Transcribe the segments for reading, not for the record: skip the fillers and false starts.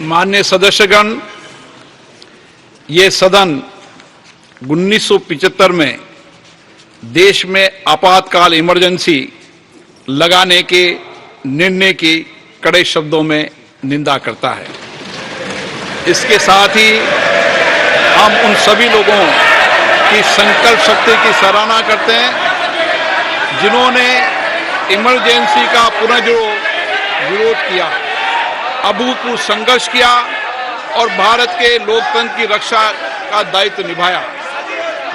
माननीय सदस्यगण, ये सदन 1975 में देश में आपातकाल इमरजेंसी लगाने के निर्णय की कड़े शब्दों में निंदा करता है। इसके साथ ही हम उन सभी लोगों की संकल्प शक्ति की सराहना करते हैं जिन्होंने इमरजेंसी का पुनः विरोध किया, अभूतपूर्व संघर्ष किया और भारत के लोकतंत्र की रक्षा का दायित्व निभाया।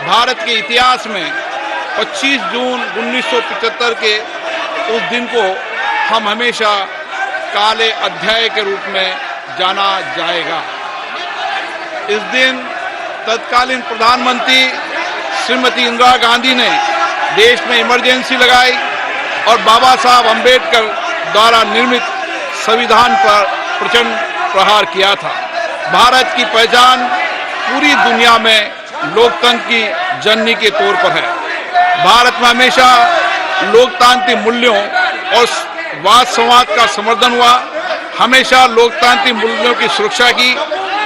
भारत के इतिहास में 25 जून 1975 के उस दिन को हम हमेशा काले अध्याय के रूप में जाना जाएगा। इस दिन तत्कालीन प्रधानमंत्री श्रीमती इंदिरा गांधी ने देश में इमरजेंसी लगाई और बाबा साहब अंबेडकर द्वारा निर्मित संविधान पर प्रचंड प्रहार किया था। भारत की पहचान पूरी दुनिया में लोकतंत्र की जननी के तौर पर है। भारत में हमेशा लोकतांत्रिक मूल्यों और वाद संवाद का समर्थन हुआ, हमेशा लोकतांत्रिक मूल्यों की सुरक्षा की,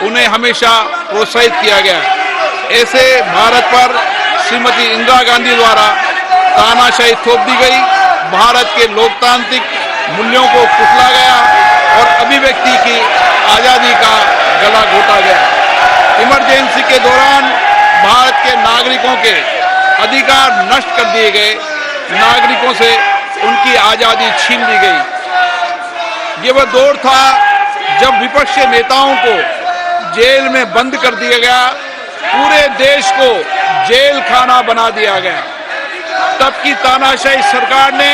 उन्हें हमेशा प्रोत्साहित किया गया। ऐसे भारत पर श्रीमती इंदिरा गांधी द्वारा तानाशाही थोप दी गई, भारत के लोकतांत्रिक मूल्यों को कुचला गया और अभिव्यक्ति की आजादी का गला घोटा गया। इमरजेंसी के दौरान भारत के नागरिकों के अधिकार नष्ट कर दिए गए, नागरिकों से उनकी आजादी छीन ली गई। ये वह दौर था जब विपक्ष के नेताओं को जेल में बंद कर दिया गया, पूरे देश को जेल खाना बना दिया गया। तब की तानाशाही सरकार ने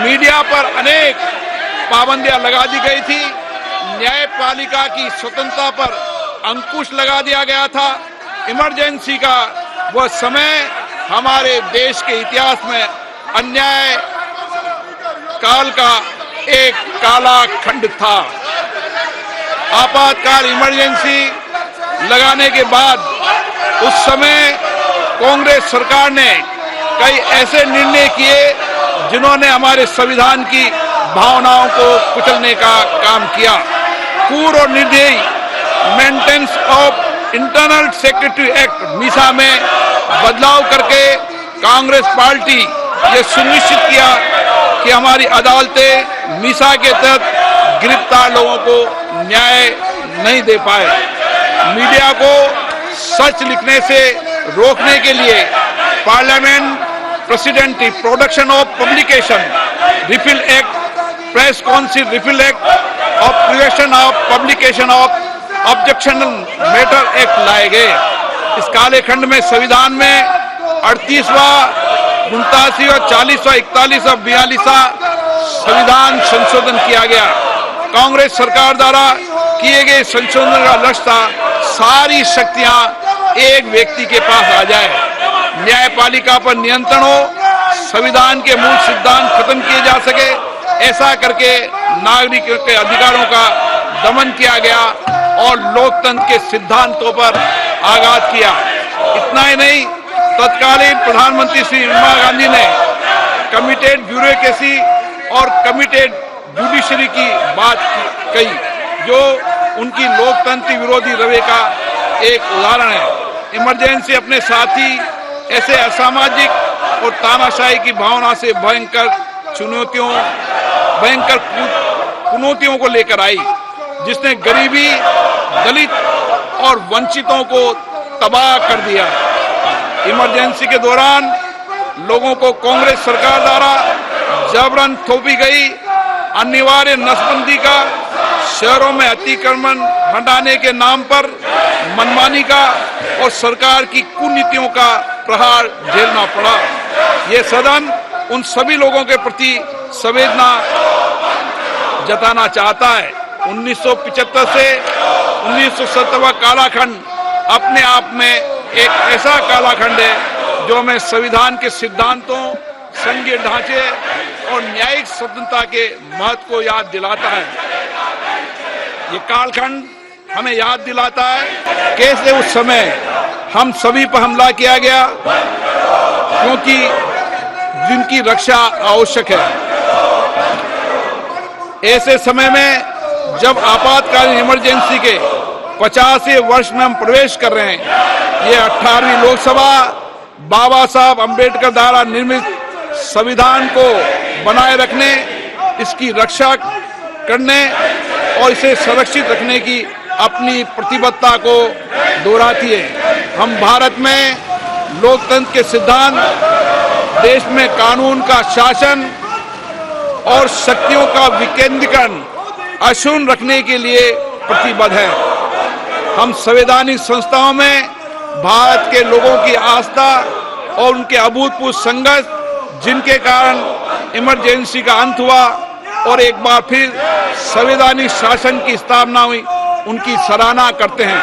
मीडिया पर अनेक पाबंदियां लगा दी गई थी, न्यायपालिका की स्वतंत्रता पर अंकुश लगा दिया गया था। इमरजेंसी का वह समय हमारे देश के इतिहास में अन्याय काल का एक काला खंड था। आपातकाल इमरजेंसी लगाने के बाद उस समय कांग्रेस सरकार ने कई ऐसे निर्णय किए जिन्होंने हमारे संविधान की भावनाओं को कुचलने का काम किया। पूर्व और निर्दयी maintenance of internal secretary act Misa में बदलाव करके कांग्रेस पार्टी ये सुनिश्चित किया कि हमारी अदालतें मीसा के तहत गिरफ्तार लोगों को न्याय नहीं दे पाए। मीडिया को सच लिखने से रोकने के लिए parliament president production of publication refill act, press council refill act और prevention of publication of objectional matter act लाए गए। इस काले खंड में संविधान में 38वां, 49वां, 40वां, 41वां, 42वां संविधान संशोधन किया गया। कांग्रेस सरकार द्वारा किए गए संशोधन का लक्ष्य था सारी शक्तियां एक व्यक्ति के पास आ जाए, न्यायपालिका पर नियंत्रण हो, संविधान के मूल सिद्धांत खत्म किए जा सके। ऐसा करके नागरिकों के अधिकारों का दमन किया गया और लोकतंत्र के सिद्धांतों पर आघात किया। इतना ही नहीं, तत्कालीन प्रधानमंत्री श्री इंदिरा गांधी ने कमिटेड ब्यूरोक्रेसी और कमिटेड जुडिशरी की बात कही, जो उनकी लोकतंत्र विरोधी रवैये का एक उदाहरण है। इमरजेंसी अपने साथी ऐसे असामाजिक और तानाशाही की भावना से भयंकर चुनौतियों को लेकर आई, जिसने गरीबी, दलित और वंचितों को तबाह कर दिया। इमरजेंसी के दौरान लोगों को कांग्रेस सरकार द्वारा जबरन थोपी गई अनिवार्य नसबंदी का, शहरों में अतिक्रमण हटाने के नाम पर मनमानी का और सरकार की कुनीतियों का प्रहार झेलना पड़ा। ये सदन उन सभी लोगों के प्रति संवेदना जताना चाहता है। 1975 से 1970 कालाखंड अपने आप में एक ऐसा कालाखंड है जो हमें संविधान के सिद्धांतों, संघीय ढांचे और न्यायिक स्वतंत्रता के महत्व को याद दिलाता है। ये कालखंड हमें याद दिलाता है कैसे उस समय हम सभी पर हमला किया गया, क्योंकि जिनकी रक्षा आवश्यक है। ऐसे समय में जब आपातकालीन इमरजेंसी के 50वें वर्ष में हम प्रवेश कर रहे हैं, ये 18वीं लोकसभा बाबा साहब अंबेडकर द्वारा निर्मित संविधान को बनाए रखने, इसकी रक्षा करने और इसे सुरक्षित रखने की अपनी प्रतिबद्धता को दोहराती है। हम भारत में लोकतंत्र के सिद्धांत, देश में कानून का शासन और शक्तियों का विकेंद्रीकरण अक्षुण्ण रखने के लिए प्रतिबद्ध हैं। हम संवैधानिक संस्थाओं में भारत के लोगों की आस्था और उनके अभूतपूर्व संघर्ष, जिनके कारण इमरजेंसी का अंत हुआ और एक बार फिर संवैधानिक शासन की स्थापना हुई, उनकी सराहना करते हैं।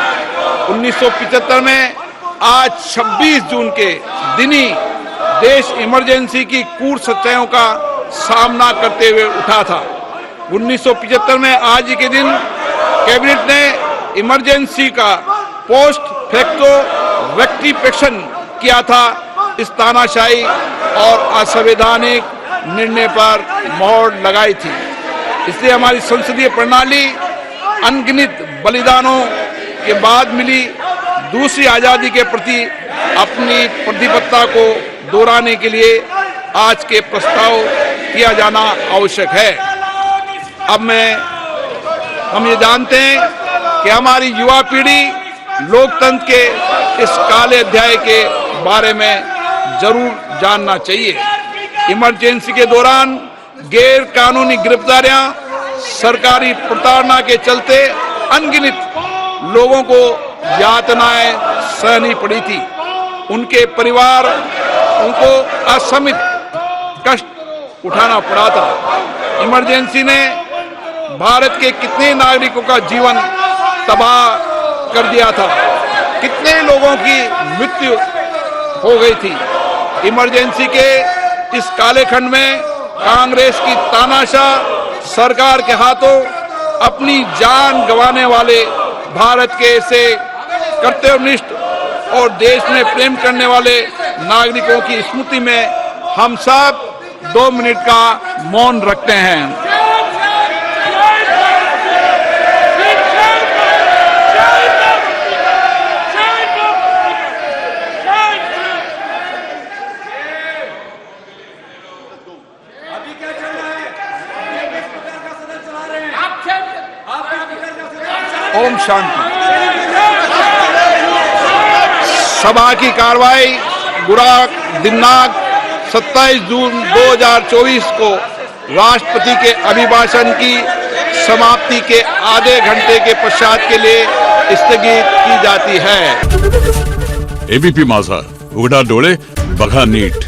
1975 में आज 26 जून के दिन ही देश इमरजेंसी की क्रूर सच्चाइयों का सामना करते हुए उठा था। 1975 में आज के दिन कैबिनेट ने इमरजेंसी का पोस्ट फैक्टो रेक्टिफिकेशन किया था। इस तानाशाही और असंवैधानिक निर्णय पर मोहर लगाई थी। इसलिए हमारी संसदीय प्रणाली अनगिनत बलिदानों के बाद मिली दूसरी आजादी के प्रति अपनी प्रतिबद्धता को दोहराने के लिए आज के प्रस्ताव किया जाना आवश्यक है। अब हम ये जानते हैं कि हमारी युवा पीढ़ी लोकतंत्र के इस काले अध्याय के बारे में जरूर जानना चाहिए। इमरजेंसी के दौरान गैर कानूनी गिरफ्तारियां, सरकारी प्रताड़ना के चलते अनगिनत लोगों को यातनाएं सहनी पड़ी थी। उनके परिवार उनको असमित कष्ट उठाना पड़ा था। इमरजेंसी ने भारत के कितने नागरिकों का जीवन तबाह कर दिया था, कितने लोगों की मृत्यु हो गई थी। इमरजेंसी के इस काले खंड में कांग्रेस की तानाशाह सरकार के हाथों अपनी जान गंवाने वाले भारत के ऐसे कर्तव्यनिष्ठ और देश में प्रेम करने वाले नागरिकों की स्मृति में हम सब 2 मिनट का मौन रखते हैं। ओम शांति। सभा की कार्रवाई दिनांक 27 जून 2024 को राष्ट्रपति के अभिभाषण की समाप्ति के आधे घंटे के पश्चात के लिए स्थगित की जाती है। एबीपी माझा, उघडा डोळे बघा नीट।